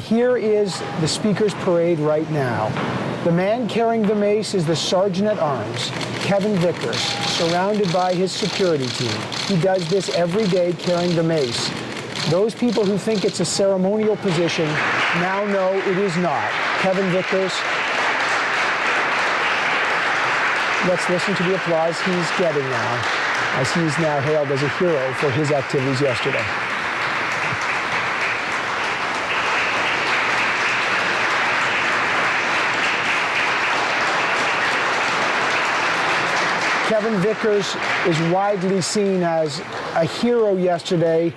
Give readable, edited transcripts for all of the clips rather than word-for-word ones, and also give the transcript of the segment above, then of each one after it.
here is the Speaker's parade right now. The man carrying the mace is the Sergeant at Arms, Kevin Vickers, surrounded by his security team. He does this every day carrying the mace. Those people who think it's a ceremonial position now know it is not. Kevin Vickers, let's listen to the applause he's getting now, as he's now hailed as a hero for his activities yesterday. Kevin Vickers is widely seen as a hero yesterday.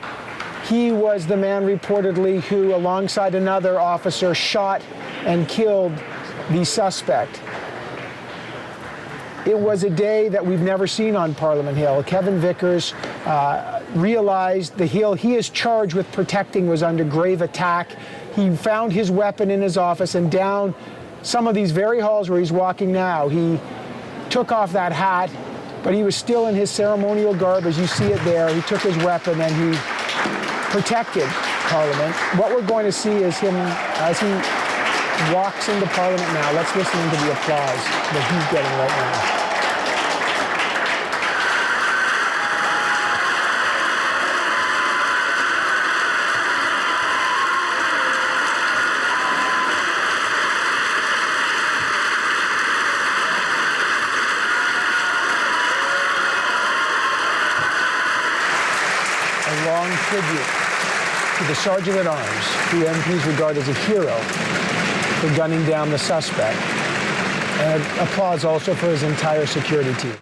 He was the man reportedly who, alongside another officer, shot and killed the suspect. It was a day that we've never seen on Parliament Hill. Kevin Vickers realized the hill he is charged with protecting was under grave attack. He found his weapon in his office, and down some of these very halls where he's walking now, he took off that hat, but he was still in his ceremonial garb, as you see it there. He took his weapon and he protected Parliament. What we're going to see is him as he walks into Parliament now. Let's listen to the applause that he's getting right now. Tribute to the Sergeant at Arms, who MPs regard as a hero for gunning down the suspect. And applause also for his entire security team.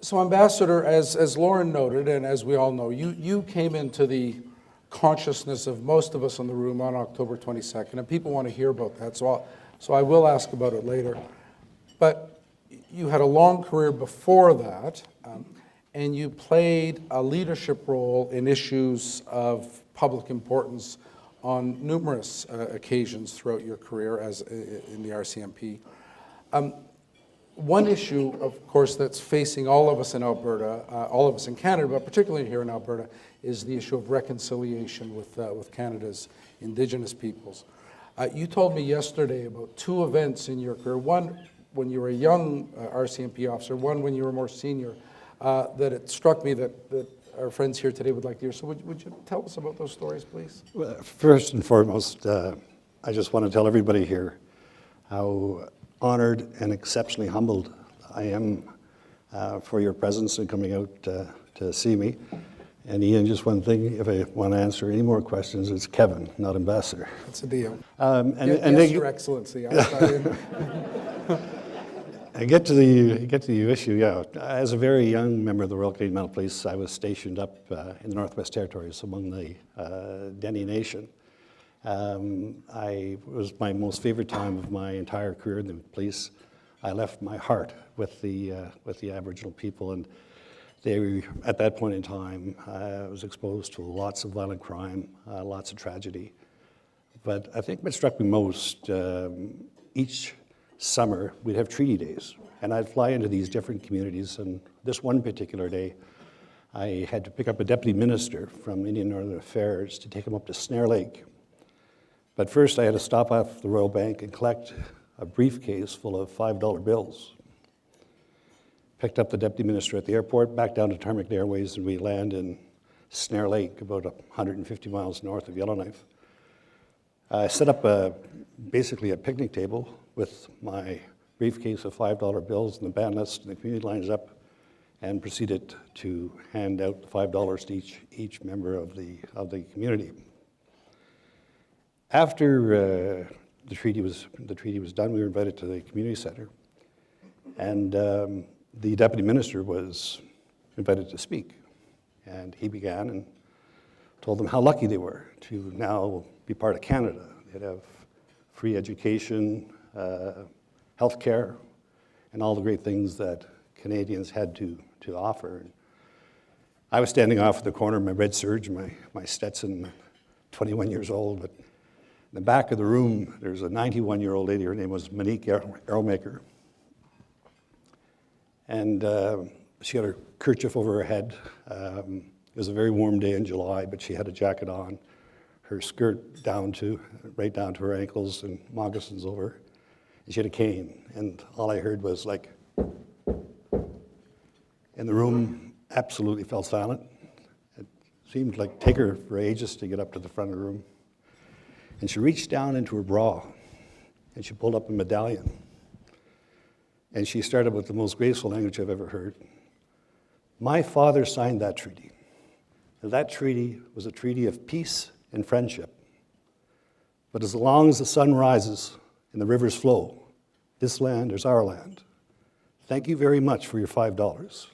So, Ambassador, as Lauren noted, and as we all know, you came into the consciousness of most of us in the room on October 22nd, and people want to hear about that, so I will ask about it later. But you had a long career before that, and you played a leadership role in issues of public importance on numerous occasions throughout your career as in the RCMP. One issue, of course, that's facing all of us in Alberta, all of us in Canada, but particularly here in Alberta, is the issue of reconciliation with Canada's Indigenous peoples. You told me yesterday about two events in your career, one when you were a young RCMP officer, one when you were more senior, that it struck me that our friends here today would like to hear. So would you tell us about those stories, please? Well, first and foremost, I just want to tell everybody here how honored and exceptionally humbled I am for your presence and coming out to see me. And Ian, just one thing, if I want to answer any more questions, it's Kevin, not Ambassador. That's a deal. Yes, Your Excellency. I get to the issue, yeah. As a very young member of the Royal Canadian Mounted Police, I was stationed up in the Northwest Territories among the Dene Nation. It was my most favorite time of my entire career in the police. I left my heart with the Aboriginal people, and at that point in time, I was exposed to lots of violent crime, lots of tragedy. But I think what struck me most, each summer, we'd have treaty days, and I'd fly into these different communities, and this one particular day, I had to pick up a deputy minister from Indian Northern Affairs to take him up to Snare Lake. But first, I had to stop off the Royal Bank and collect a briefcase full of $5 bills. Picked up the deputy minister at the airport, back down to Tarmac Airways, and we land in Snare Lake, about 150 miles north of Yellowknife. I set up basically a picnic table with my briefcase of $5 bills and the band list, and the community lines up, and proceeded to hand out the $5 to each member of the community. After the treaty was done, we were invited to the community center, and the deputy minister was invited to speak, and he began and told them how lucky they were to now be part of Canada. They'd have free education, health care, and all the great things that Canadians had to offer. And I was standing off at the corner of my red serge, my Stetson, 21 years old, but in the back of the room, there's a 91-year-old lady. Her name was Monique Arrowmaker. And she had her kerchief over her head. It was a very warm day in July, but she had a jacket on. her skirt right down to her ankles and moccasins over. And she had a cane, and all I heard was like, and the room absolutely fell silent. It seemed like take her for ages to get up to the front of the room. And she reached down into her bra, and she pulled up a medallion. And she started with the most graceful language I've ever heard. My father signed that treaty. And that treaty was a treaty of peace and friendship. But as long as the sun rises and the rivers flow, this land is our land. Thank you very much for your $5.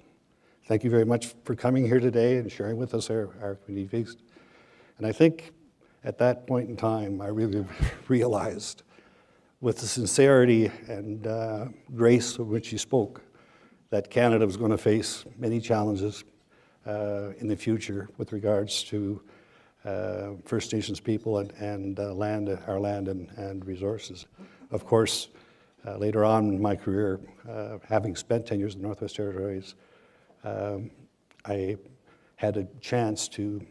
Thank you very much for coming here today and sharing with us our community feast. And I think at that point in time, I really realized with the sincerity and grace of which you spoke, that Canada was going to face many challenges in the future with regards to First Nations people and our land and resources. Of course, later on in my career, having spent 10 years in the Northwest Territories, I had a chance to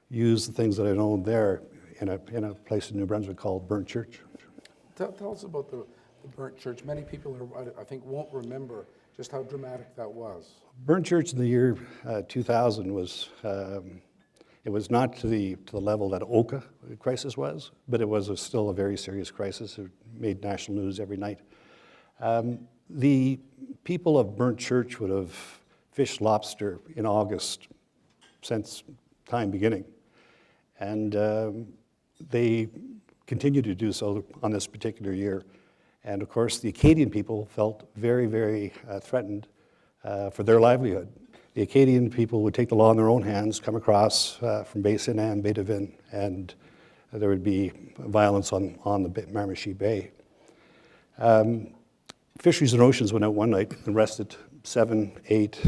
use the things that I known there in a place in New Brunswick called Burnt Church. Tell us about the Burnt Church. Many people, I think, won't remember just how dramatic that was. Burnt Church in the year 2000 was, it was not to the level that Oka crisis was, but it was still a very serious crisis. It made national news every night. The people of Burnt Church would have fished lobster in August since time beginning. And they continue to do so on this particular year. And of course, the Acadian people felt very, very threatened for their livelihood. The Acadian people would take the law in their own hands, come across from Basin and Bay de Vin, and there would be violence on the Miramichi Bay. Fisheries and Oceans went out one night and arrested 7, 8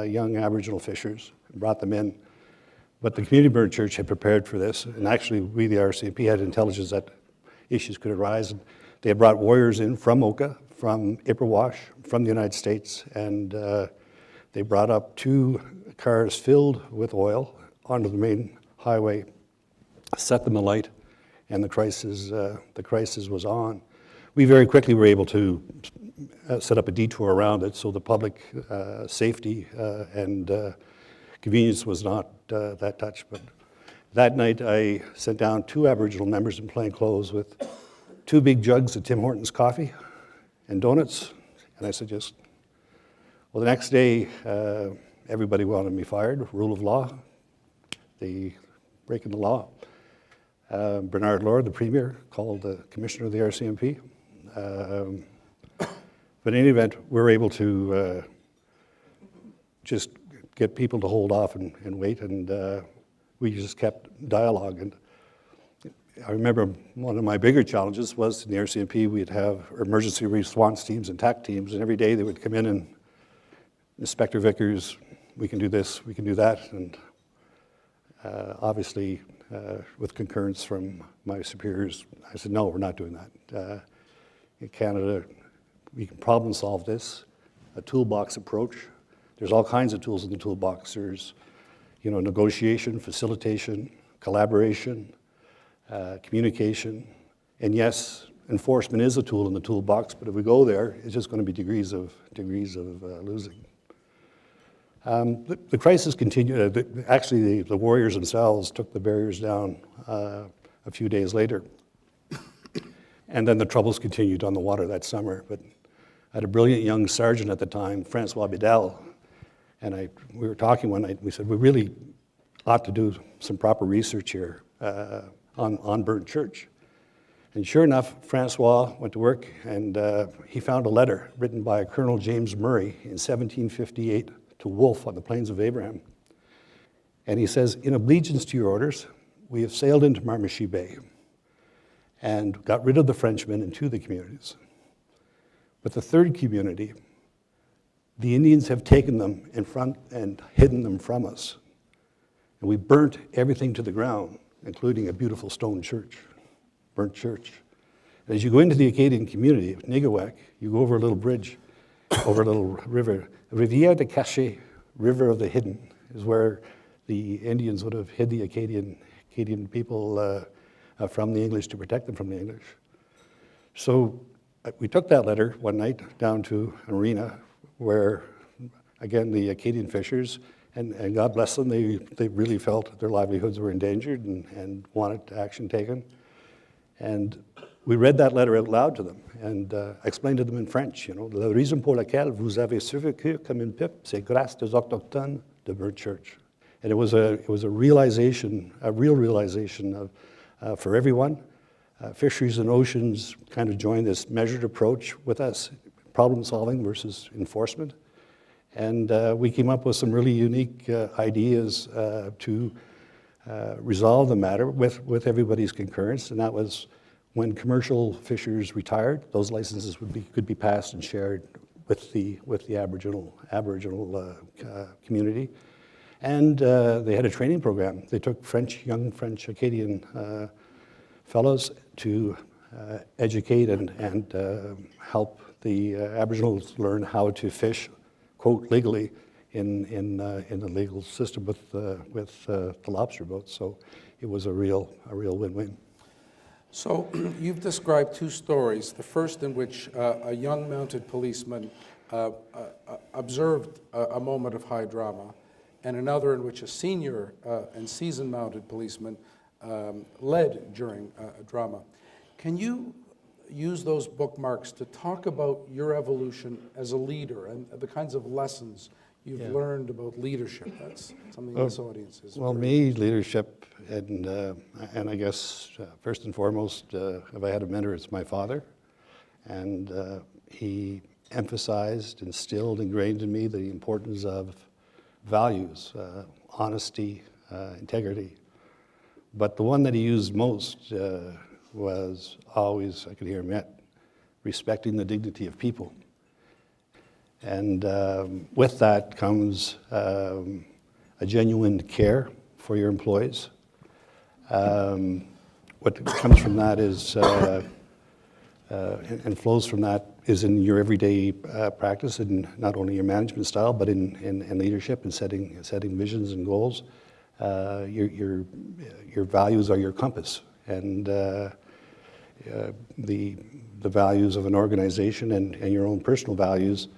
young Aboriginal fishers and brought them in. But the Community Burnt Church had prepared for this, and actually we, the RCMP, had intelligence that issues could arise. And they had brought warriors in from Oka, from Ipperwash, from the United States, and they brought up 2 cars filled with oil onto the main highway, set them alight, and the crisis was on. We very quickly were able to set up a detour around it, so the public safety and convenience was not that touched. But that night I sent down 2 Aboriginal members in plain clothes with 2 big jugs of Tim Hortons coffee and donuts, and I said, well, the next day everybody wanted me fired, rule of law, the breaking the law. Bernard Lord, the Premier, called the Commissioner of the RCMP. But in any event, we're able to just get people to hold off and wait, and we just kept dialogue. And I remember one of my bigger challenges was in the RCMP, we'd have emergency response teams and TAC teams, and every day they would come in and Inspector Vickers, we can do this, we can do that, and obviously with concurrence from my superiors, I said, no, we're not doing that. In Canada, we can problem solve this, a toolbox approach. There's all kinds of tools in the toolbox. There's, negotiation, facilitation, collaboration, communication, and yes, enforcement is a tool in the toolbox. But if we go there, it's just going to be degrees of losing. The crisis continued. Actually, the warriors themselves took the barriers down a few days later, and then the troubles continued on the water that summer. But I had a brilliant young sergeant at the time, Francois Bedell. And we were talking one night, and we said, we really ought to do some proper research here on Burnt Church. And sure enough, Francois went to work, and he found a letter written by Colonel James Murray in 1758 to Wolfe on the Plains of Abraham. And he says, in allegiance to your orders, we have sailed into Miramichi Bay and got rid of the Frenchmen in 2 of the communities. But the 3rd community, the Indians have taken them in front and hidden them from us. And we burnt everything to the ground, including a beautiful stone church, Burnt Church. And as you go into the Acadian community of Nigawak, you go over a little bridge, over a little river. Rivière de Caché, River of the Hidden, is where the Indians would have hid the Acadian people from the English to protect them from the English. So we took that letter one night down to an arena where, again, the Acadian fishers, and God bless them, they really felt their livelihoods were endangered and wanted action taken. And we read that letter out loud to them and explained to them in French, la raison pour laquelle vous avez survécu comme un peuple, c'est grâce aux autochtones de Bird Church. And it was a realization, a real realization of for everyone. Fisheries and Oceans kind of joined this measured approach with us, problem solving versus enforcement. And we came up with some really unique ideas to resolve the matter with everybody's concurrence, and that was when commercial fishers retired, those licenses could be passed and shared with the Aboriginal community. And they had a training program. They took young French Acadian fellows to educate and help the Aboriginals learn how to fish, quote, legally in the legal system with the lobster boats. So it was a real win-win. So you've described two stories, the first in which a young mounted policeman observed a moment of high drama, and another in which a senior and seasoned mounted policeman led during a drama. Can you use those bookmarks to talk about your evolution as a leader and the kinds of lessons you've learned about leadership? That's something this audience is. Well, leadership, and I guess first and foremost, if I had a mentor, it's my father. And he emphasized, instilled, ingrained in me the importance of values, honesty, integrity. But the one that he used most was always, I could hear him yet, respecting the dignity of people. And with that comes a genuine care for your employees. What comes from that is, and flows from that, is in your everyday practice, in not only your management style, but in leadership and setting visions and goals. Your values are your compass, and the values of an organization and your own personal values,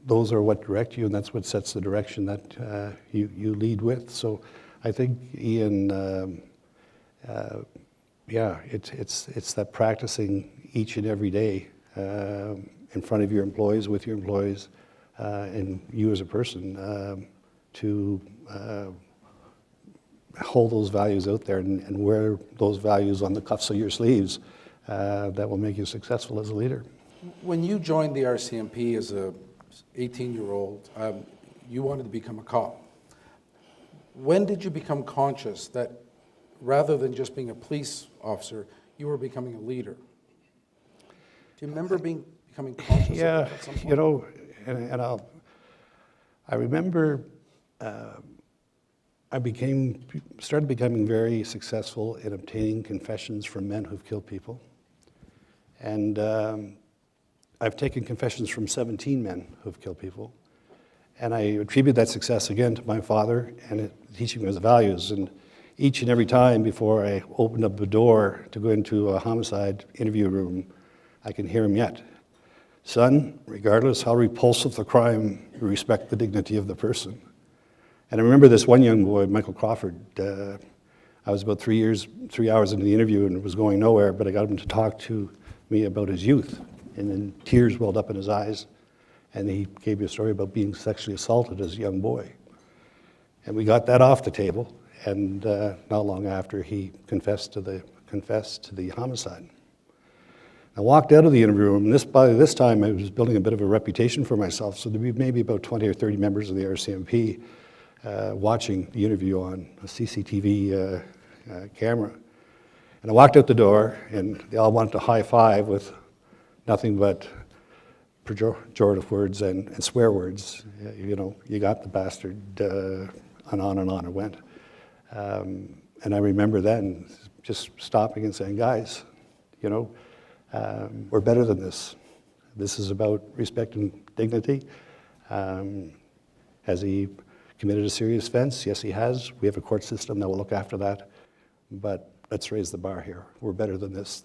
those are what direct you, and that's what sets the direction that you lead with. So I think, Ian, it's that practicing each and every day in front of your employees, with your employees, and you as a person to hold those values out there and wear those values on the cuffs of your sleeves that will make you successful as a leader. When you joined the RCMP as a 18-year-old, you wanted to become a cop. When did you become conscious that rather than just being a police officer, you were becoming a leader? Do you remember becoming conscious of that at some point? I remember I started becoming very successful in obtaining confessions from men who've killed people. And I've taken confessions from 17 men who've killed people. And I attribute that success again to my father and teaching me his values. And each and every time before I opened up the door to go into a homicide interview room, I can hear him yet. Son, regardless how repulsive the crime, you respect the dignity of the person. And I remember this one young boy, Michael Crawford. I was about 3 hours into the interview and it was going nowhere, but I got him to talk to me about his youth. And then tears welled up in his eyes. And he gave me a story about being sexually assaulted as a young boy. And we got that off the table. And not long after, he confessed to the homicide. I walked out of the interview room, and by this time I was building a bit of a reputation for myself, so there'd be maybe about 20 or 30 members of the RCMP watching the interview on a CCTV camera. And I walked out the door, and they all wanted to high-five with nothing but pejorative words and swear words. You got the bastard, and on it went. And I remember then just stopping and saying, guys, we're better than this. This is about respect and dignity. As he committed a serious offense? Yes, he has. We have a court system that will look after that. But let's raise the bar here. We're better than this,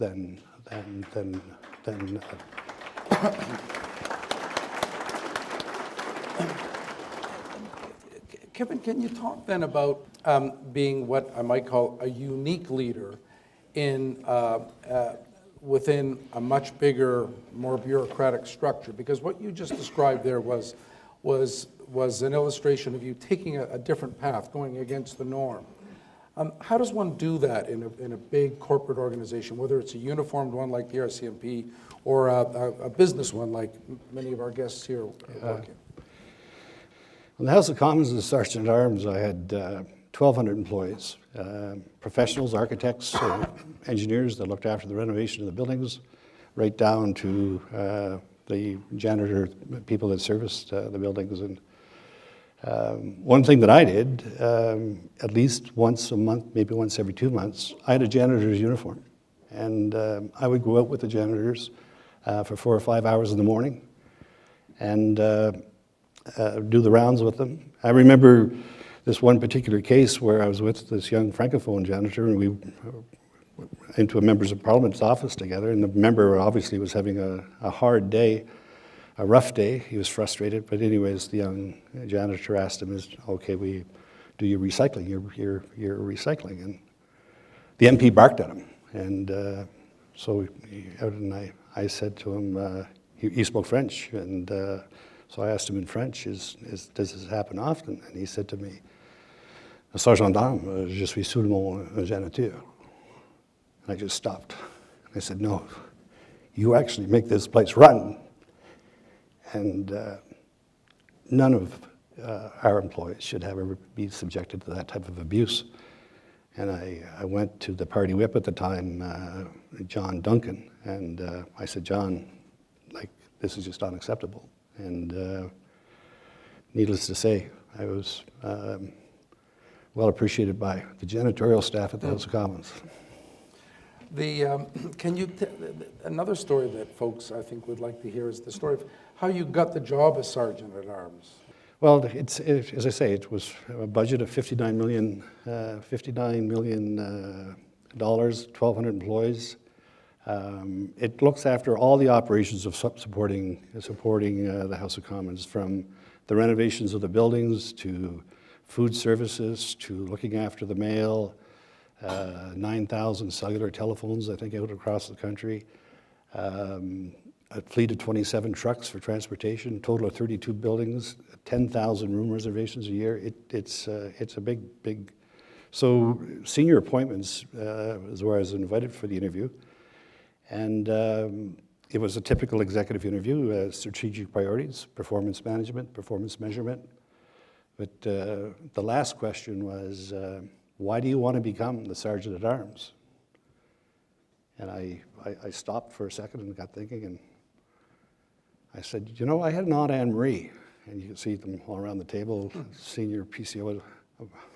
Kevin, can you talk then about being what I might call a unique leader in within a much bigger, more bureaucratic structure? Because what you just described there was an illustration of you taking a different path, going against the norm. How does one do that in a big corporate organization, whether it's a uniformed one like the RCMP or a business one like many of our guests here work in? In the House of Commons as Sergeant at Arms, I had 1,200 employees, professionals, architects, engineers that looked after the renovation of the buildings, right down to the janitor, people that serviced the buildings. And one thing that I did, at least once a month, maybe once every 2 months, I had a janitor's uniform. And I would go out with the janitors for 4 or 5 hours in the morning and do the rounds with them. I remember this one particular case where I was with this young Francophone janitor, and we went into a member's of Parliament's office together, and the member obviously was having a hard day, a rough day. He was frustrated, but anyways, the young janitor asked him, "Okay, we do your recycling, your recycling," and the MP barked at him, and I said to him, he spoke French, and so I asked him in French, does this happen often? And he said to me, "Sergeant d'armes, je suis seulement un janiteur." And I just stopped. I said, "No, you actually make this place run." And none of our employees should ever be subjected to that type of abuse. And I went to the party whip at the time, John Duncan, and I said, "John, this is just unacceptable." And needless to say, I was well appreciated by the janitorial staff at the House of Commons. Another story that folks I think would like to hear is the story of how you got the job as Sergeant at Arms. Well, as I say, it was a budget of $59 million, 1,200 employees. It looks after all the operations of supporting the House of Commons, from the renovations of the buildings to food services to looking after the mail, 9,000 cellular telephones, I think, out across the country, a fleet of 27 trucks for transportation, total of 32 buildings, 10,000 room reservations a year. It's a big. So senior appointments is where I was invited for the interview. And it was a typical executive interview, strategic priorities, performance management, performance measurement. But the last question was, why do you want to become the Sergeant at Arms? And I stopped for a second and got thinking, and I said, I had an Aunt Anne Marie, and you can see them all around the table, senior PCO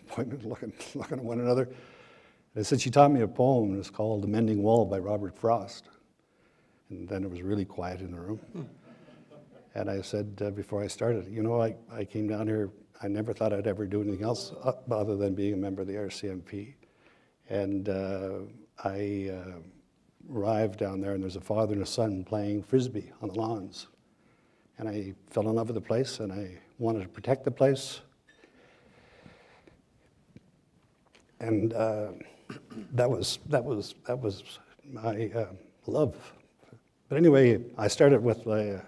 appointment, looking at one another. I said, she taught me a poem, and it's called The Mending Wall by Robert Frost. And then it was really quiet in the room. And I said, before I started, I came down here, I never thought I'd ever do anything else other than being a member of the RCMP. And I arrived down there, and there's a father and a son playing Frisbee on the lawns. And I fell in love with the place, and I wanted to protect the place. And that was my love. But anyway, I started with the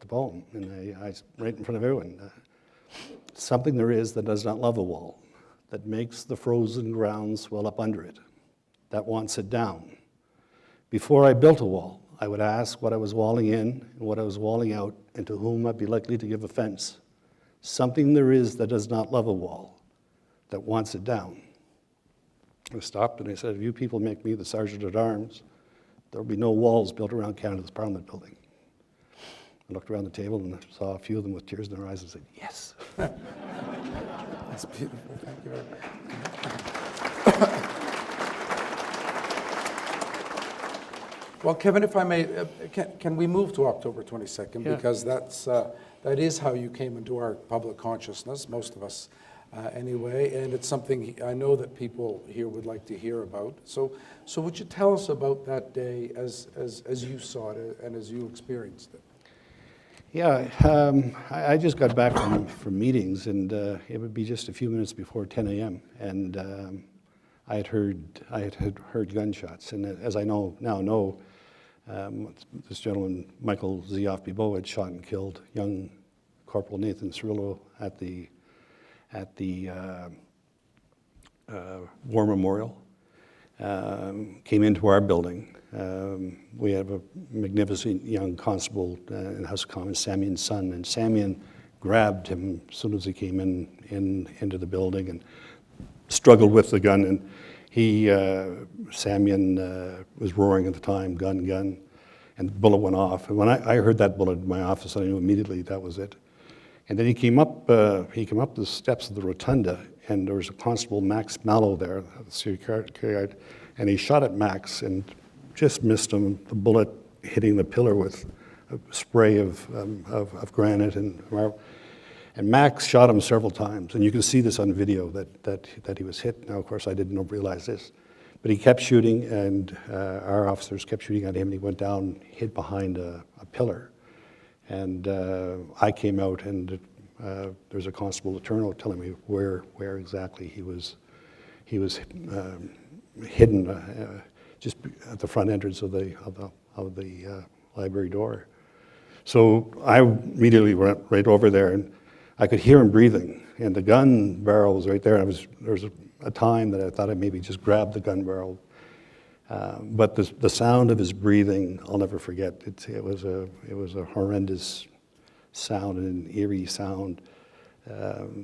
poem, and I right in front of everyone. Something there is that does not love a wall, that makes the frozen ground swell up under it, that wants it down. Before I built a wall, I would ask what I was walling in and what I was walling out, and to whom I'd be likely to give offense. Something there is that does not love a wall, that wants it down. I stopped and I said, if you people make me the Sergeant at Arms, there will be no walls built around Canada's Parliament building. I looked around the table and saw a few of them with tears in their eyes and said, yes. That's beautiful. Thank you very much. Well, Kevin, if I may, can we move to October 22nd? Yeah. Because that is how you came into our public consciousness, most of us anyway, and it's something I know that people here would like to hear about. So would you tell us about that day as you saw it and as you experienced it? Yeah, I just got back from meetings, and it would be just a few minutes before 10 a.m. and I had heard gunshots, and as I now know, this gentleman, Michael Zioff Bibeau, had shot and killed young Corporal Nathan Cirillo at the War Memorial. Came into our building. We have a magnificent young constable in House of Commons, Samian's son, and Samian grabbed him as soon as he came into the building and struggled with the gun, and Samian was roaring at the time, gun, gun, and the bullet went off. And when I heard that bullet in my office, I knew immediately that was it. And then he came up the steps of the rotunda, and there was a constable, Max Mallow, there, the security guard, and he shot at Max and just missed him, the bullet hitting the pillar with a spray of granite and marble. And Max shot him several times, and you can see this on video that he was hit. Now, of course, I didn't realize this, but he kept shooting, and our officers kept shooting at him, and he went down, hid behind a pillar. And I came out, and there's a constable eternal telling me where exactly he was hidden, just at the front entrance of the library door. So I immediately went right over there, and I could hear him breathing, and the gun barrel was right there. There was a time that I thought I'd maybe just grab the gun barrel, but the sound of his breathing, I'll never forget. It was a horrendous sound, an eerie sound.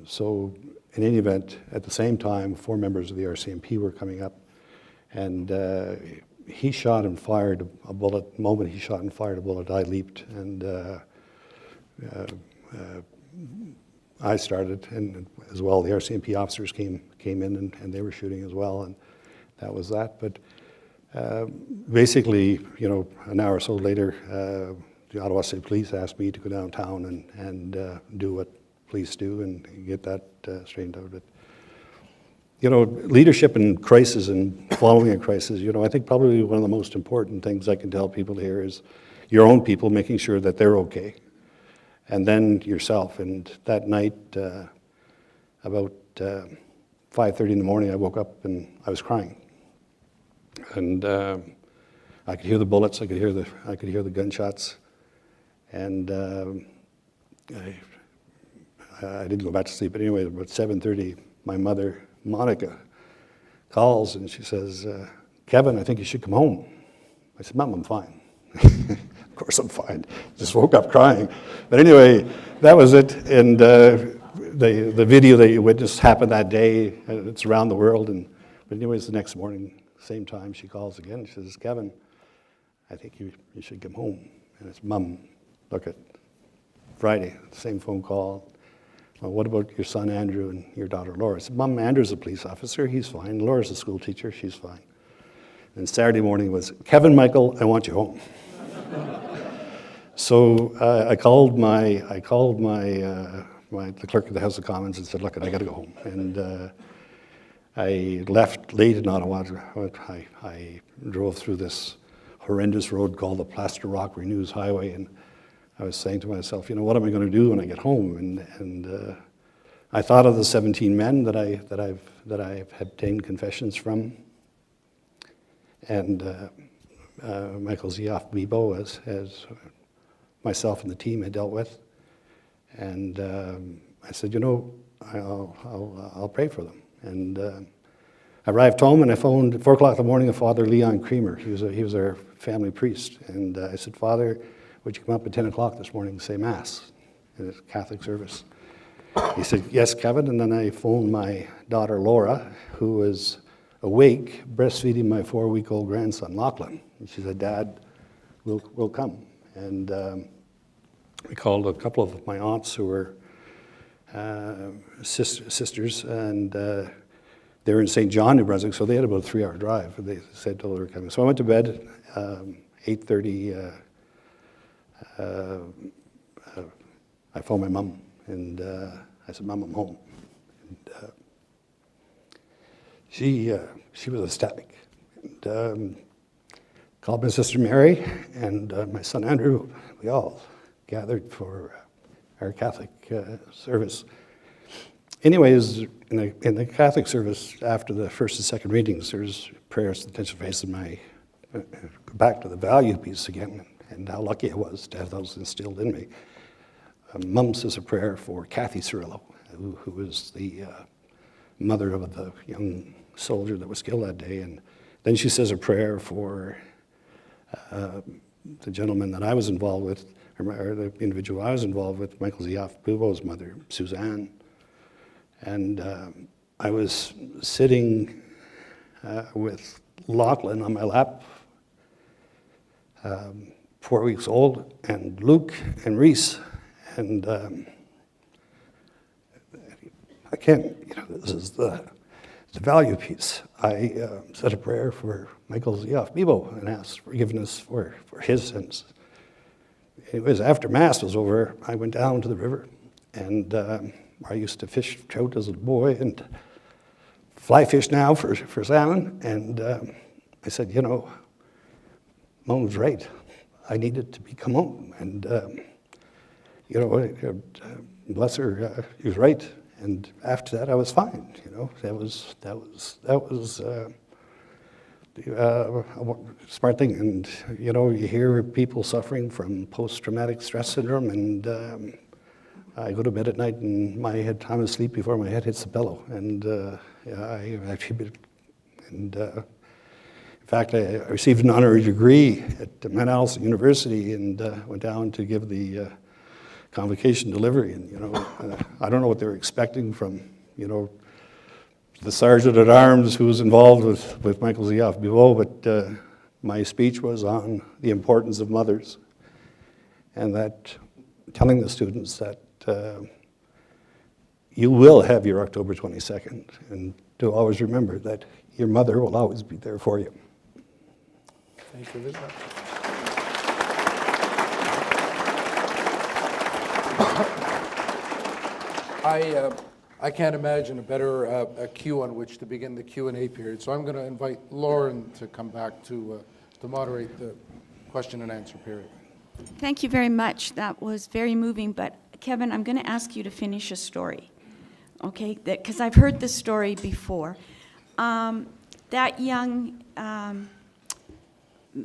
So in any event, at the same time, 4 members of the RCMP were coming up, and he shot and fired a bullet. The moment he shot and fired a bullet, I leaped, and I started, and as well, the RCMP officers came in, and they were shooting as well, and that was that. But basically, an hour or so later, the Ottawa City Police asked me to go downtown and do what police do and get that straightened out. But, leadership in crisis and following a crisis, I think probably one of the most important things I can tell people here is your own people, making sure that they're okay. And then yourself. And that night, about 5:30 in the morning, I woke up and I was crying. And I could hear the bullets. I could hear the gunshots. And I didn't go back to sleep. But anyway, about 7:30, my mother, Monica, calls and she says, "Kevin, I think you should come home." I said, "Mom, I'm fine." Of course I'm fine. Just woke up crying. But anyway, that was it. And the video that you witnessed happened that day. It's around the world. But anyways, the next morning, same time, she calls again. She says, "Kevin, I think you should come home." And it's, "Mom, look at Friday, same phone call. Well, what about your son Andrew and your daughter Laura?" I said, "Mom, Andrew's a police officer. He's fine. Laura's a school teacher. She's fine." And Saturday morning was, "Kevin, Michael, I want you home." So I called the clerk of the House of Commons and said, "Look, I got to go home." And I left late in Ottawa. I drove through this horrendous road called the Plaster Rock Renews Highway, and I was saying to myself, what am I going to do when I get home? And I thought of the 17 men that I've obtained confessions from, and Michael Zioff Bibeau as myself and the team had dealt with, and I said, I'll pray for them. And I arrived home and I phoned at 4 o'clock in the morning of Father Leon Creamer. He was our family priest, and I said, "Father, would you come up at 10 o'clock this morning and say Mass in a Catholic service?" He said, "Yes, Kevin." And then I phoned my daughter Laura, who was awake, breastfeeding my 4-week-old grandson, Lachlan. And she said, "Dad, we'll come." And we called a couple of my aunts who were sisters, and they were in St. John, New Brunswick, so they had about a 3-hour drive. They said they were coming. So I went to bed, 8:30, I phoned my mom, and I said, "Mom, I'm home." And she was ecstatic. And called my sister Mary and my son Andrew. We all gathered for our Catholic service. Anyways, in the Catholic service, after the first and second readings, there's prayers, intention of faith, and my back to the value piece again, and how lucky I was to have those instilled in me. Mum says a prayer for Kathy Cirillo, who was the mother of the young soldier that was killed that day, and then she says a prayer for the gentleman that I was involved with, or the individual I was involved with, Michael Ziaf-Bubo's mother, Suzanne. And I was sitting with Lachlan on my lap, 4 weeks old, and Luke and Reese. And I can't, this is the value piece. I said a prayer for Michael Ziaf-Bubo and asked forgiveness for his sins. It was after Mass was over, I went down to the river, and I used to fish trout as a boy and fly fish now for salmon. And I said, Mom was right. I needed to become home. And, bless her, he was right. And after that, I was fine. That was a smart thing. And, you hear people suffering from post-traumatic stress syndrome, and I go to bed at night and I'm asleep before my head hits the pillow. And I actually, in fact, I received an honorary degree at Mount Allison University, and went down to give the convocation delivery. And I don't know what they were expecting from the sergeant at arms who was involved with Michael Ziaf-Bubo, but my speech was on the importance of mothers, and that telling the students that you will have your October 22nd, and to always remember that your mother will always be there for you. Thank you, Elizabeth. I can't imagine a better a cue on which to begin the Q&A period. So I'm going to invite Lauren to come back to moderate the question and answer period. Thank you very much. That was very moving. But Kevin, I'm going to ask you to finish a story, okay? Because I've heard this story before. That young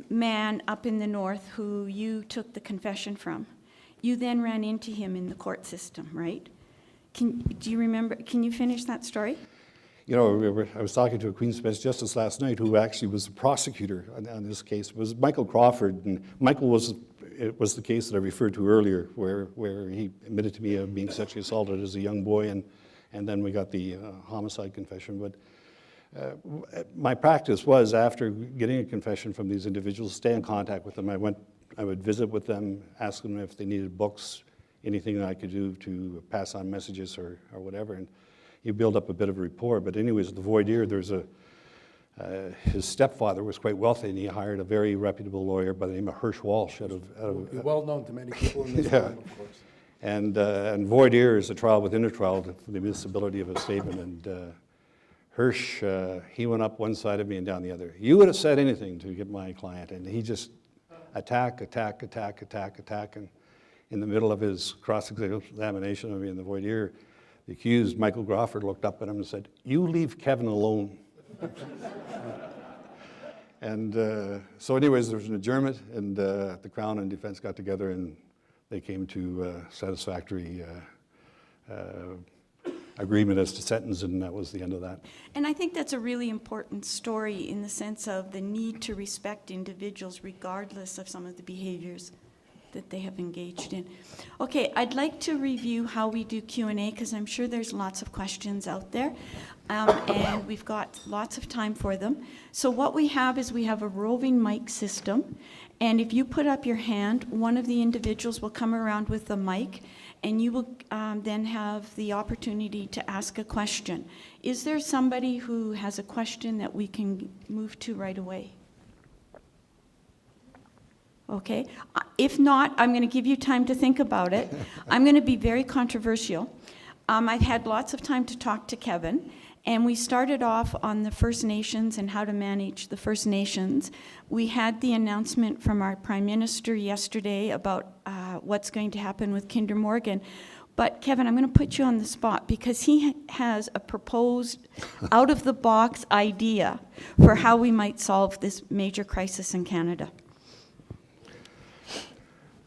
man up in the north who you took the confession from, you then ran into him in the court system, right? Do you remember? Can you finish that story? I was talking to a Queen's Bench Justice last night who actually was the prosecutor on this case. It was Michael Crawford, and Michael was the case that I referred to earlier, where he admitted to me of being sexually assaulted as a young boy, and then we got the homicide confession. But my practice was, after getting a confession from these individuals, stay in contact with them. I would visit with them, ask them if they needed books, anything that I could do to pass on messages or whatever, and you build up a bit of a rapport. But anyways, the voir dire, his stepfather was quite wealthy, and he hired a very reputable lawyer by the name of Hirsch Walsh. Well known to many people in this room, of course. And voir dire is a trial within a trial for the admissibility of a statement. And Hirsch, he went up one side of me and down the other. You would have said anything to get my client, and he just attack, and in the middle of his cross-examination of me in the voir dire, the accused, Michael Crawford, looked up at him and said, "You leave Kevin alone." And so anyways, there was an adjournment, and the Crown and defense got together, and they came to satisfactory agreement as to sentence, and that was the end of that. And I think that's a really important story in the sense of the need to respect individuals regardless of some of the behaviors that they have engaged in. Okay, I'd like to review how we do Q&A, because I'm sure there's lots of questions out there, and we've got lots of time for them. So what we have is we have a roving mic system, and if you put up your hand, one of the individuals will come around with the mic, and you will then have the opportunity to ask a question. Is there somebody who has a question that we can move to right away? Okay? If not, I'm going to give you time to think about it. I'm going to be very controversial. I've had lots of time to talk to Kevin, and we started off on the First Nations and how to manage the First Nations. We had the announcement from our Prime Minister yesterday about what's going to happen with Kinder Morgan. But Kevin, I'm going to put you on the spot because he has a proposed out-of-the-box idea for how we might solve this major crisis in Canada.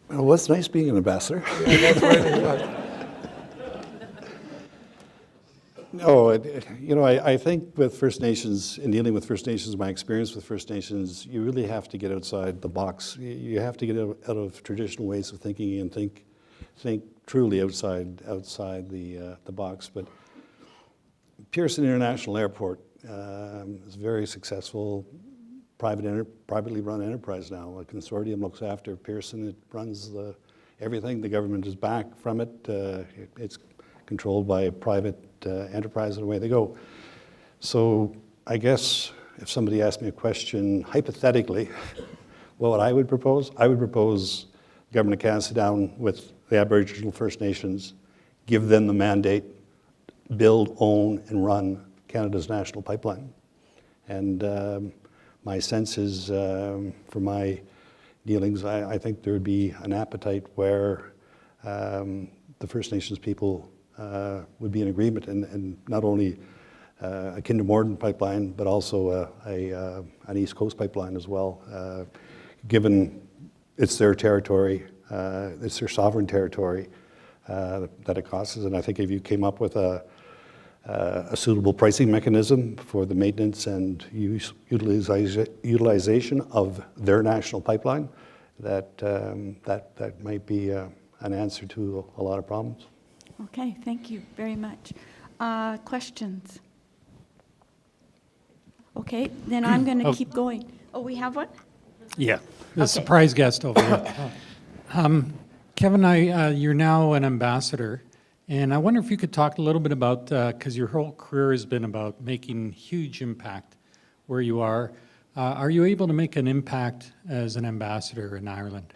Well, it's nice being an ambassador. Yeah, that's right. No, I think with First Nations, in dealing with First Nations, my experience with First Nations, you really have to get outside the box. You have to get out of traditional ways of thinking and think truly outside the box. But Pearson International Airport is a very successful privately run enterprise now. A consortium looks after Pearson. It runs everything. The government is back from it. It's controlled by a private enterprise, and away they go. So I guess if somebody asked me a question hypothetically, what I would propose? I would propose the government of Canada sit down with the Aboriginal First Nations, give them the mandate, build, own, and run Canada's national pipeline. And my sense is, for my dealings, I think there would be an appetite where the First Nations people would be in agreement, and not only a Kinder Morgan pipeline, but also an East Coast pipeline as well, given it's their territory, it's their sovereign territory that it crosses. And I think if you came up with a suitable pricing mechanism for the maintenance and utilization of their national pipeline, that might be an answer to a lot of problems. Okay, thank you very much. Questions? Okay, then I'm going to keep going. Oh, we have one? Yeah, the Okay. surprise guest over here. Kevin, you're now an ambassador, and I wonder if you could talk a little bit about, because your whole career has been about making huge impact where you are. Are you able to make an impact as an ambassador in Ireland?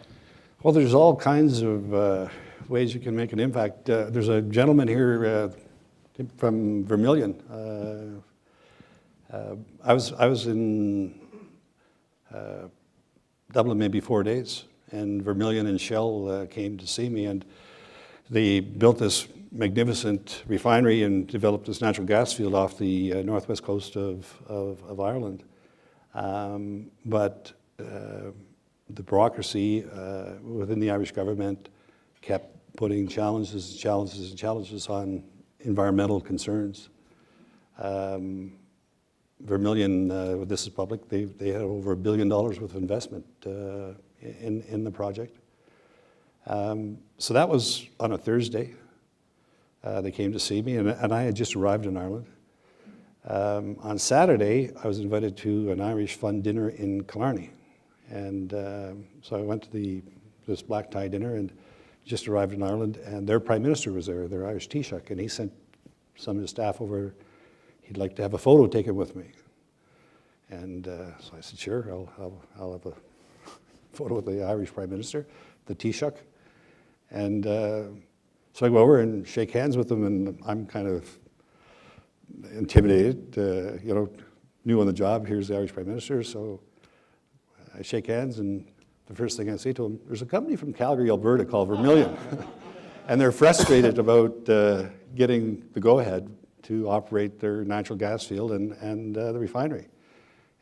Well, there's all kinds of ways you can make an impact. There's a gentleman here from Vermilion. I was in Dublin maybe 4 days, and Vermilion and Shell came to see me, and they built this magnificent refinery and developed this natural gas field off the northwest coast of Ireland. But the bureaucracy within the Irish government kept putting challenges on environmental concerns. Vermilion, this is public, they had over $1 billion worth of investment in the project. So that was on a Thursday. They came to see me, and I had just arrived in Ireland. On Saturday, I was invited to an Irish fun dinner in Killarney. And so I went to this black tie dinner and just arrived in Ireland, and their Prime Minister was there, their Irish Taoiseach, and he sent some of his staff over. He'd like to have a photo taken with me. And so I said, sure, I'll have a photo with the Irish Prime Minister, the Taoiseach. And so I go over and shake hands with him, and I'm kind of intimidated, new on the job. Here's the Irish Prime Minister, so I shake hands, and the first thing I say to him, there's a company from Calgary, Alberta called Vermilion, and they're frustrated about getting the go-ahead to operate their natural gas field and the refinery.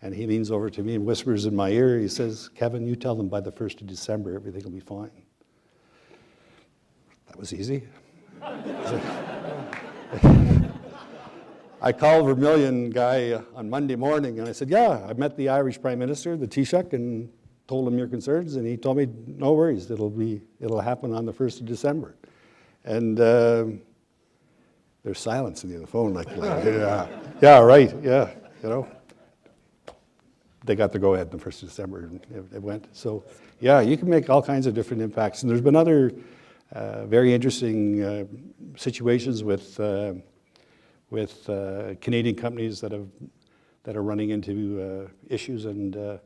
And he leans over to me and whispers in my ear, he says, Kevin, you tell them by the 1st of December, everything will be fine. That was easy. I called Vermilion guy on Monday morning, and I said, yeah, I met the Irish Prime Minister, the Taoiseach, and told him your concerns, and he told me, no worries, it'll happen on the 1st of December. And there's silence in the phone, like yeah, right, yeah, They got the go-ahead on the 1st of December, and it went. So, yeah, you can make all kinds of different impacts. And there's been other very interesting situations with Canadian companies that are running into issues, and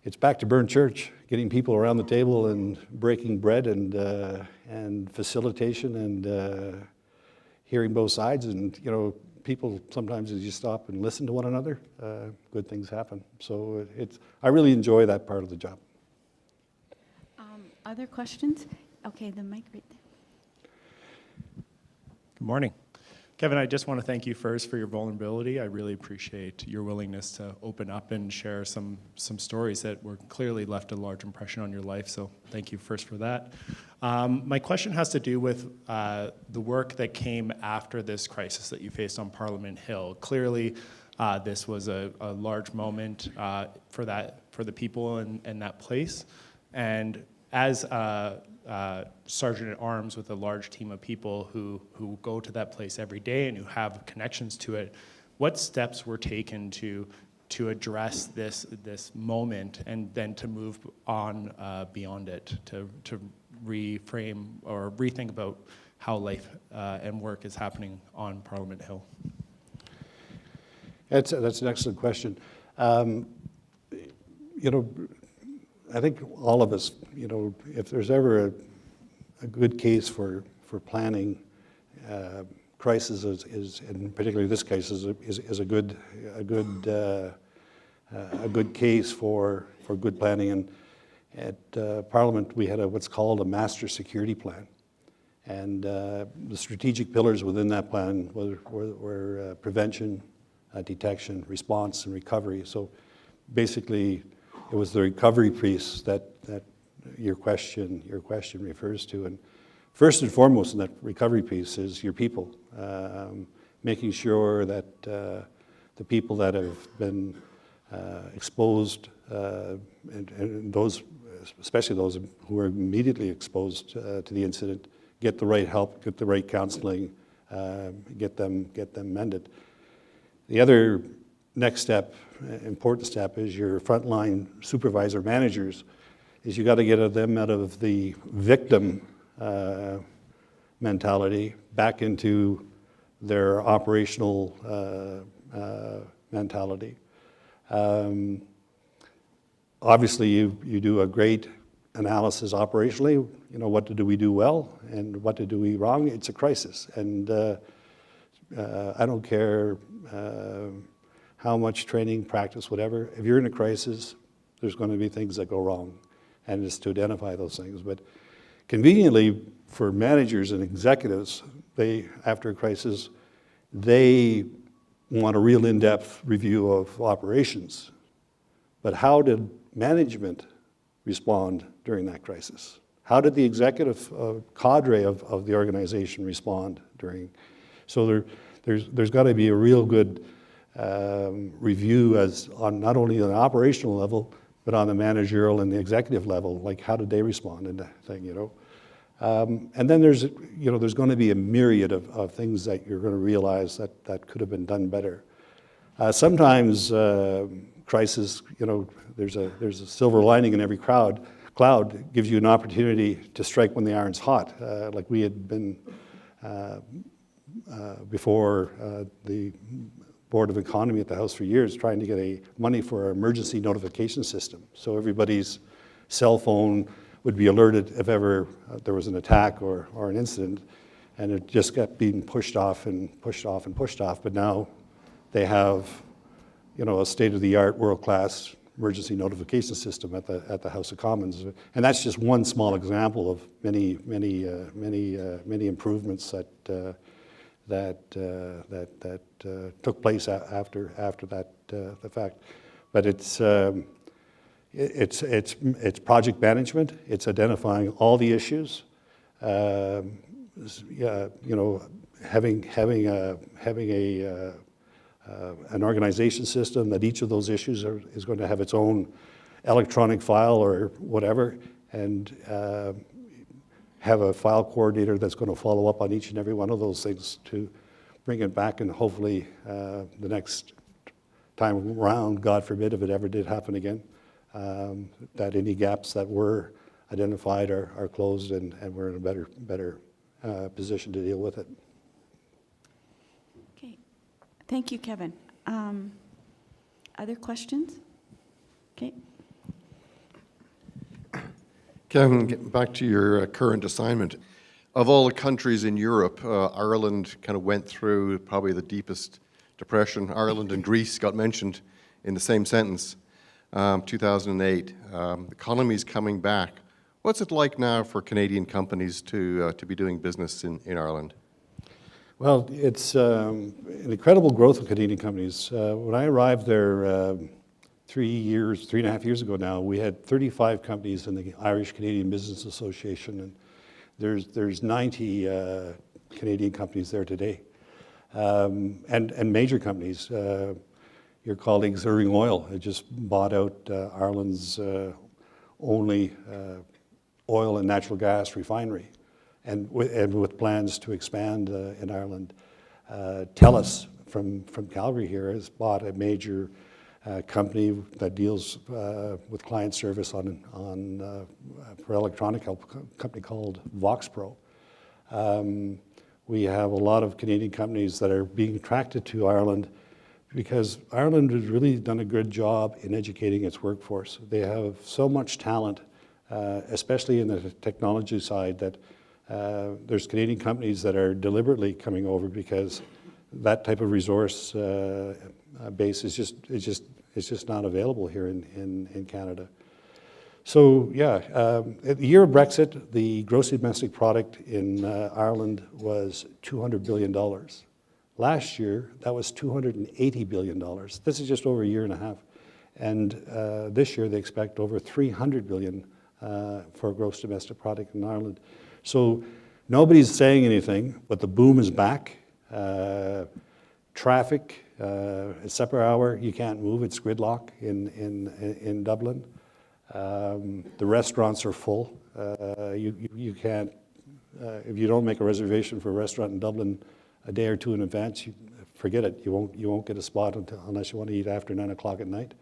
it's back to burn church, getting people around the table and breaking bread and facilitation and hearing both sides. And, you know, people, sometimes as you stop and listen to one another, good things happen. So I really enjoy that part of the job. Other questions? Okay, the mic right there. Good morning. Kevin, I just want to thank you first for your vulnerability. I really appreciate your willingness to open up and share some stories that were clearly left a large impression on your life, so thank you first for that. My question has to do with the work that came after this crisis that you faced on Parliament Hill. Clearly, this was a large moment for the people in that place, and as Sergeant at Arms with a large team of people who go to that place every day and who have connections to it, what steps were taken to address this moment and then to move on beyond it, to reframe or rethink about how life and work is happening on Parliament Hill? That's an excellent question. You know, I think all of us, you know, if there's ever a good case for planning, crisis is, and particularly this case, is a good case for good planning. And at Parliament, we had what's called a master security plan, and the strategic pillars within that plan were prevention, detection, response, and recovery. So basically, it was the recovery piece that your question refers to. And first and foremost in that recovery piece is your people, making sure that the people that have been exposed, and those, especially those who are immediately exposed to the incident, get the right help, get the right counseling, get them mended. The other next step, important step, is your frontline supervisor managers, is you got to get them out of the victim mentality back into their operational mentality. Obviously, you do a great analysis operationally. You know, what did we do well and what did we do wrong? It's a crisis, and I don't care how much training, practice, whatever. If you're in a crisis, there's going to be things that go wrong, and it's to identify those things. But conveniently, for managers and executives, after a crisis, they want a real in-depth review of operations. But how did management respond during that crisis? How did the executive cadre of the organization respond during? So there's got to be a real good review on not only on an operational level, but on the managerial and the executive level, like how did they respond in that thing, you know? And then there's going to be a myriad of things that you're going to realize that could have been done better. Sometimes crisis, you know, there's a silver lining in every cloud. Gives you an opportunity to strike when the iron's hot, like we had been before the Board of Economy at the House for years, trying to get money for our emergency notification system. So everybody's cell phone would be alerted if ever there was an attack or an incident, and it just kept being pushed off and pushed off and pushed off. But now they have, you know, a state-of-the-art, world-class emergency notification system at the House of Commons, and that's just one small example of many improvements that took place after that the fact. But it's project management. It's identifying all the issues. You know, having an organization system that each of those issues is going to have its own electronic file or whatever, and have a file coordinator that's going to follow up on each and every one of those things to bring it back, and hopefully the next time around, God forbid if it ever did happen again, that any gaps that were identified are closed, and we're in a better position to deal with it. Okay, thank you, Kevin. Other questions? Okay. Kevin, getting back to your current assignment, of all the countries in Europe, Ireland kind of went through probably the deepest depression. Ireland and Greece got mentioned in the same sentence, 2008. The economy's coming back. What's it like now for Canadian companies to be doing business in Ireland? Well, it's an incredible growth of Canadian companies. When I arrived there 3.5 years ago now, we had 35 companies in the Irish Canadian Business Association, and there's 90 Canadian companies there today, and major companies. Your colleagues, Irving Oil, had just bought out Ireland's only oil and natural gas refinery, and with plans to expand in Ireland. TELUS from Calgary here has bought a major company that deals with client service for electronic help, a company called VoxPro. We have a lot of Canadian companies that are being attracted to Ireland because Ireland has really done a good job in educating its workforce. They have so much talent, especially in the technology side, that there's Canadian companies that are deliberately coming over because that type of resource base is just not available here in Canada. So yeah, at the year of Brexit, the gross domestic product in Ireland was $200 billion. Last year, that was $280 billion. This is just over a year and a half. And this year, they expect over $300 billion for gross domestic product in Ireland. So nobody's saying anything, but the boom is back. Traffic, at supper hour, you can't move. It's gridlock in Dublin. The restaurants are full. You can't, if you don't make a reservation for a restaurant in Dublin a day or two in advance, forget it. You won't get a spot unless you want to eat after 9 o'clock at night.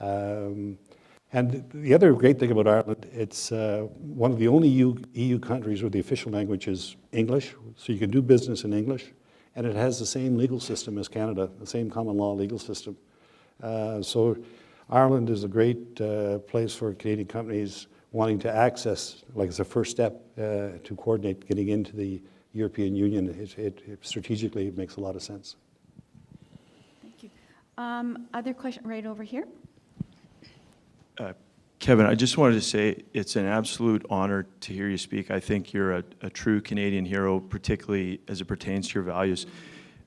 And the other great thing about Ireland, it's one of the only EU countries where the official language is English, so you can do business in English, and it has the same legal system as Canada, the same common law legal system. So Ireland is a great place for Canadian companies wanting to access, like it's a first step to coordinate getting into the European Union. It strategically makes a lot of sense. Thank you. Other question right over here. Kevin, I just wanted to say it's an absolute honor to hear you speak. I think you're a true Canadian hero, particularly as it pertains to your values.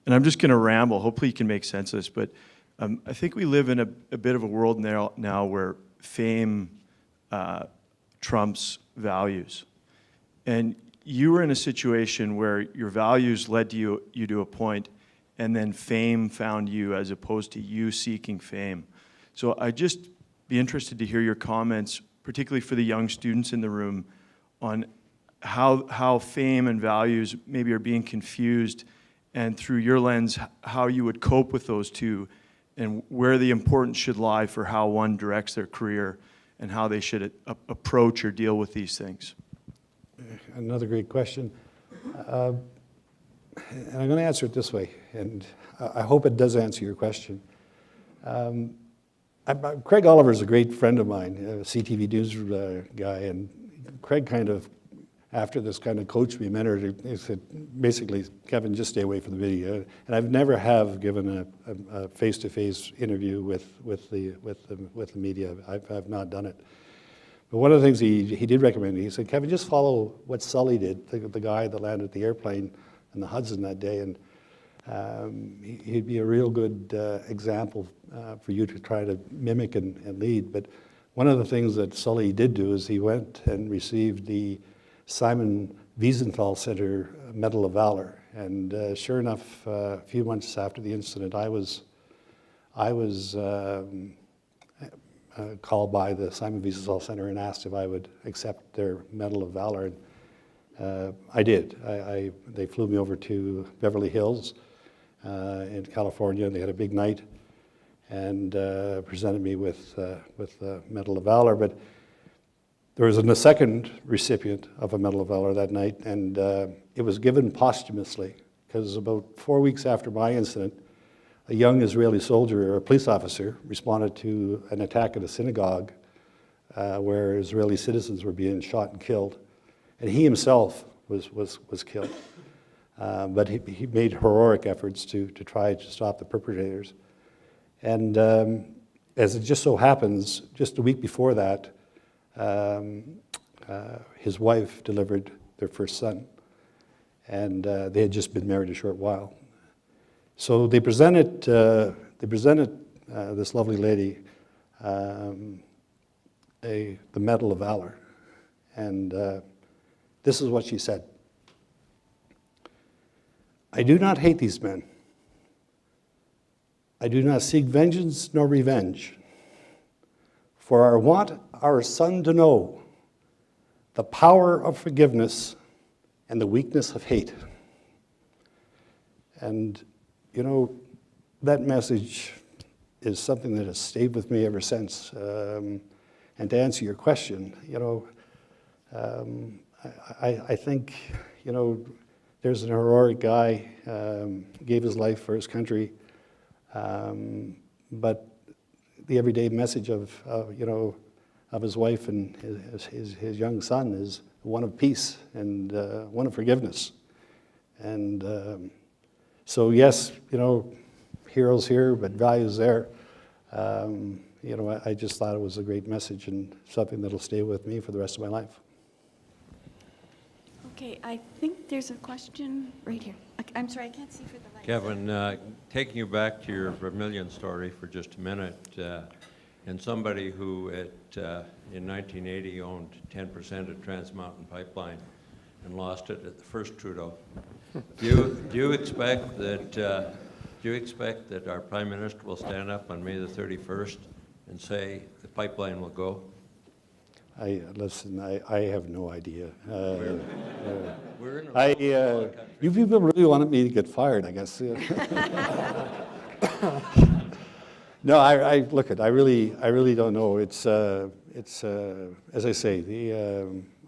And I'm just going to ramble. Hopefully you can make sense of this. But I think we live in a bit of a world now where fame trumps values. And you were in a situation where your values led you to a point, and then fame found you as opposed to you seeking fame. So I just be interested to hear your comments, particularly for the young students in the room, on how fame and values maybe are being confused, and through your lens, how you would cope with those two, and where the importance should lie for how one directs their career and how they should approach or deal with these things. Another great question. And I'm going to answer it this way, and I hope it does answer your question. Craig Oliver is a great friend of mine, a CTV News guy, and Craig kind of, after this, kind of coached me, mentored. He said, basically, Kevin, just stay away from the video. And I've never have given a face-to-face interview with the media. I've not done it. But one of the things he did recommend, he said, Kevin, just follow what Sully did, the guy that landed the airplane in the Hudson that day, and he'd be a real good example for you to try to mimic and lead. But one of the things that Sully did do is he went and received the Simon Wiesenthal Center Medal of Valor. And sure enough, a few months after the incident, I was called by the Simon Wiesenthal Center and asked if I would accept their Medal of Valor. And I did. They flew me over to Beverly Hills in California. They had a big night and presented me with the Medal of Valor. But there was a second recipient of a Medal of Valor that night, and it was given posthumously, because about 4 weeks after my incident, a young Israeli soldier or a police officer responded to an attack at a synagogue where Israeli citizens were being shot and killed, and he himself was killed. But he made heroic efforts to try to stop the perpetrators. And as it just so happens, just a week before that, his wife delivered their first son, and they had just been married a short while. So they presented this lovely lady the Medal of Valor, and this is what she said: "I do not hate these men. I do not seek vengeance nor revenge, for I want our son to know the power of forgiveness and the weakness of hate." And, you know, that message is something that has stayed with me ever since. And to answer your question, you know, I think, you know, there's an heroic guy, gave his life for his country, but the everyday message of you know, of his wife and his young son is one of peace and one of forgiveness. And so yes, you know, heroes here, but values there. You know, I just thought it was a great message and something that'll stay with me for the rest of my life. Okay, I think there's a question right here. I'm sorry, I can't see for the light. Kevin, taking you back to your Vermilion story for just a minute, and somebody who in 1980 owned 10% of Trans Mountain Pipeline and lost it at the first Trudeau, do you expect that our Prime Minister will stand up on May the 31st and say the pipeline will go? Listen, I have no idea. We're in a you people really wanted me to get fired, I guess. No, look, I really don't know. It's as I say,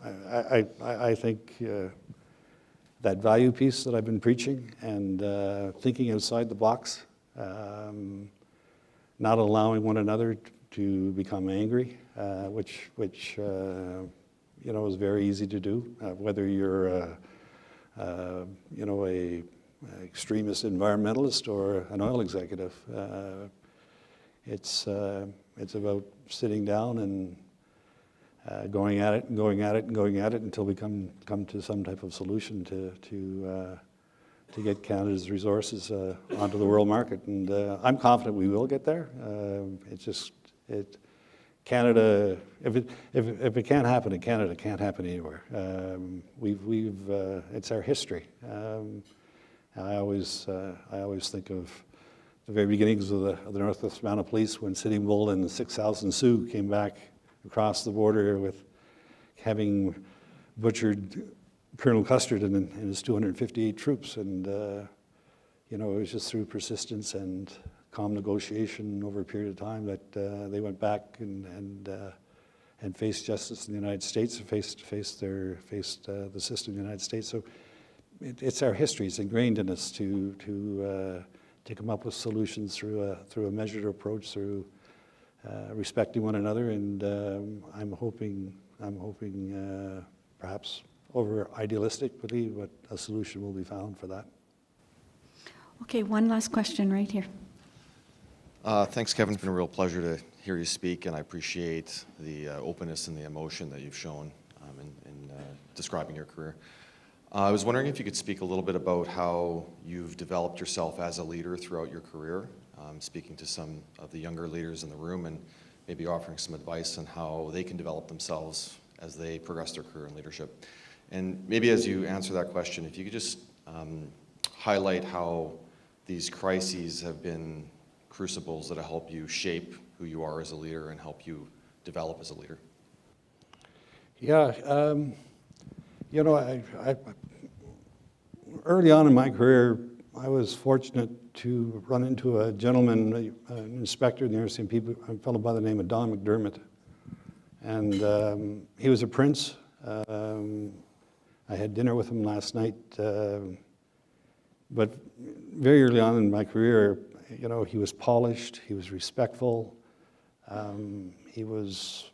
I think that value piece that I've been preaching and thinking outside the box, not allowing one another to become angry, which you know, is very easy to do, whether you're you know, a extremist environmentalist or an oil executive. It's about sitting down and going at it and going at it and going at it until we come to some type of solution to get Canada's resources onto the world market. And I'm confident we will get there. Canada, if it can't happen in Canada, it can't happen anywhere. It's our history. I always think of the very beginnings of the Northwest Mounted Police when Sitting Bull and the 6,000 Sioux came back across the border with having butchered Colonel Custard and his 258 troops. And you know, it was just through persistence and calm negotiation over a period of time that they went back and faced justice in the United States, and faced the system in the United States. So it's our history. It's ingrained in us to come up with solutions through a measured approach, through respecting one another, and I'm hoping perhaps over idealistically, but a solution will be found for that. Okay, one last question right here. Thanks, Kevin. It's been a real pleasure to hear you speak, and I appreciate the openness and the emotion that you've shown in describing your career. I was wondering if you could speak a little bit about how you've developed yourself as a leader throughout your career, speaking to some of the younger leaders in the room and maybe offering some advice on how they can develop themselves as they progress their career in leadership. And maybe as you answer that question, if you could just highlight how these crises have been crucibles that help you shape who you are as a leader and help you develop as a leader. Yeah, you know, I early on in my career, I was fortunate to run into a gentleman, an inspector in the RCMP, a fellow by the name of Don McDermott. And he was a prince. I had dinner with him last night. But very early on in my career, you know, he was polished, he was respectful, he was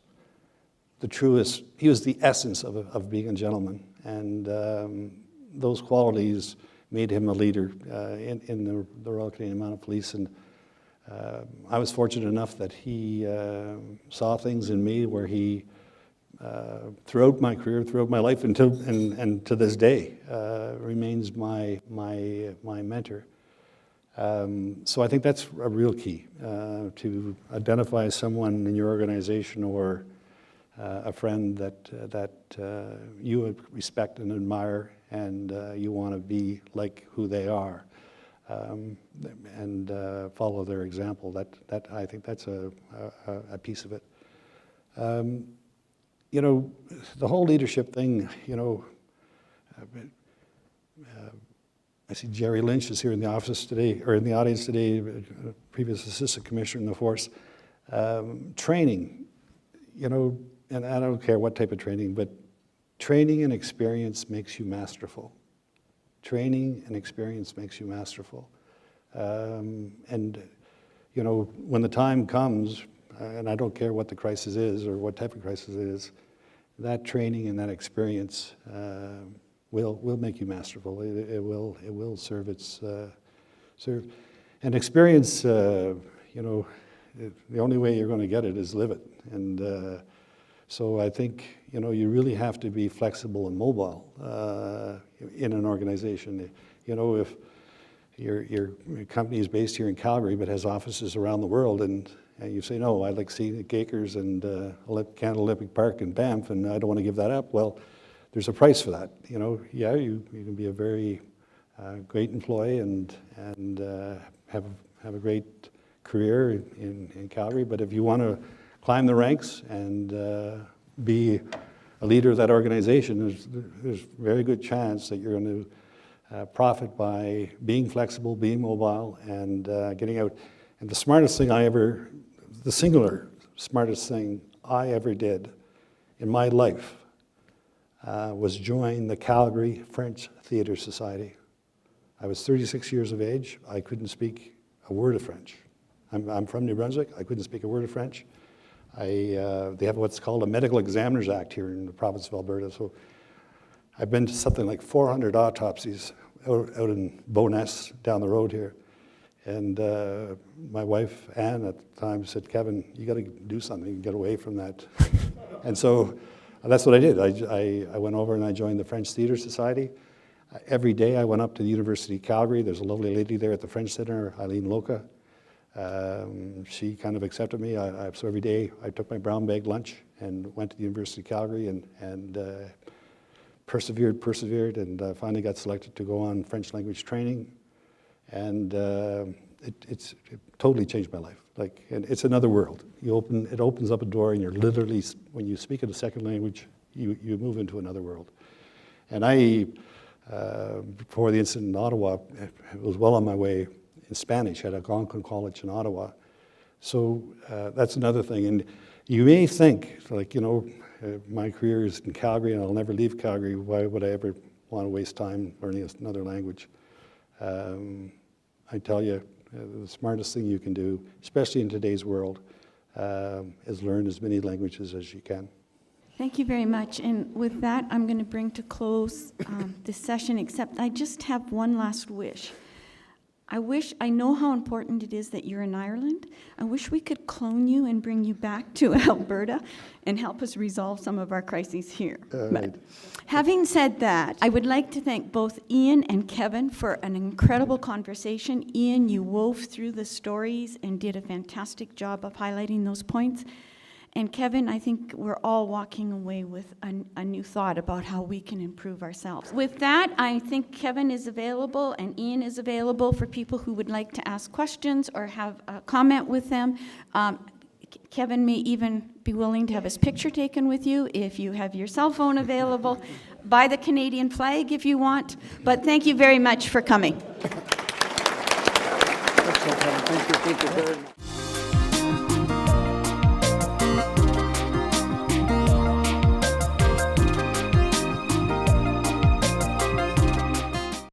the truest, he was the essence of being a gentleman. And those qualities made him a leader in the Royal Canadian Mounted Police. And I was fortunate enough that he saw things in me where he, throughout my career, throughout my life, and to this day, remains my mentor. So I think that's a real key, to identify someone in your organization or a friend that you would respect and admire, and you want to be like who they are, and follow their example. That I think that's a piece of it. You know, the whole leadership thing, you know, I see Jerry Lynch is here in the office today, or in the audience today, previous assistant commissioner in the force. Training, you know, and I don't care what type of training, but training and experience makes you masterful. Training and experience makes you masterful. And, you know, when the time comes, and I don't care what the crisis is or what type of crisis it is, that training and that experience will make you masterful. It will serve its serve. And experience, you know, the only way you're going to get it is live it. And so I think, you know, you really have to be flexible and mobile in an organization. You know, if your company is based here in Calgary but has offices around the world, and you say, no, I'd like Scenic Acres and Canada Olympic Park and Banff, and I don't want to give that up. Well, there's a price for that. You know, yeah, you can be a very great employee and have a great career in Calgary, but if you want to climb the ranks and be a leader of that organization, there's a very good chance that you're going to profit by being flexible, being mobile, and getting out. And the singular smartest thing I ever did in my life was join the Calgary French Theatre Society. I was 36 years of age. I couldn't speak a word of French. I'm from New Brunswick. I couldn't speak a word of French. They have what's called a Medical Examiners Act here in the province of Alberta. So I've been to something like 400 autopsies out in Bowness down the road here. And my wife, Anne, at the time said, Kevin, you got to do something and get away from that. And so that's what I did. I went over and I joined the French Theatre Society. Every day I went up to the University of Calgary. There's a lovely lady there at the French Center, Eileen Loca. She kind of accepted me. So every day I took my brown bag lunch and went to the University of Calgary and persevered, and finally got selected to go on French language training. And it totally changed my life. Like, and it's another world. It opens up a door, and you're literally, when you speak in a second language, you move into another world. And I, before the incident in Ottawa, I was well on my way in Spanish at Algonquin College in Ottawa. So that's another thing. And you may think, like, you know, my career is in Calgary and I'll never leave Calgary. Why would I ever want to waste time learning another language? I tell you, the smartest thing you can do, especially in today's world, is learn as many languages as you can. Thank you very much. And with that, I'm going to bring to close this session, except I just have one last wish. I know how important it is that you're in Ireland. I wish we could clone you and bring you back to Alberta and help us resolve some of our crises here. But having said that, I would like to thank both Ian and Kevin for an incredible conversation. Ian, you wove through the stories and did a fantastic job of highlighting those points. And Kevin, I think we're all walking away with a new thought about how we can improve ourselves. With that, I think Kevin is available and Ian is available for people who would like to ask questions or have a comment with them. Kevin may even be willing to have his picture taken with you if you have your cell phone available. Buy the Canadian flag if you want. But thank you very much for coming. Thank you very much.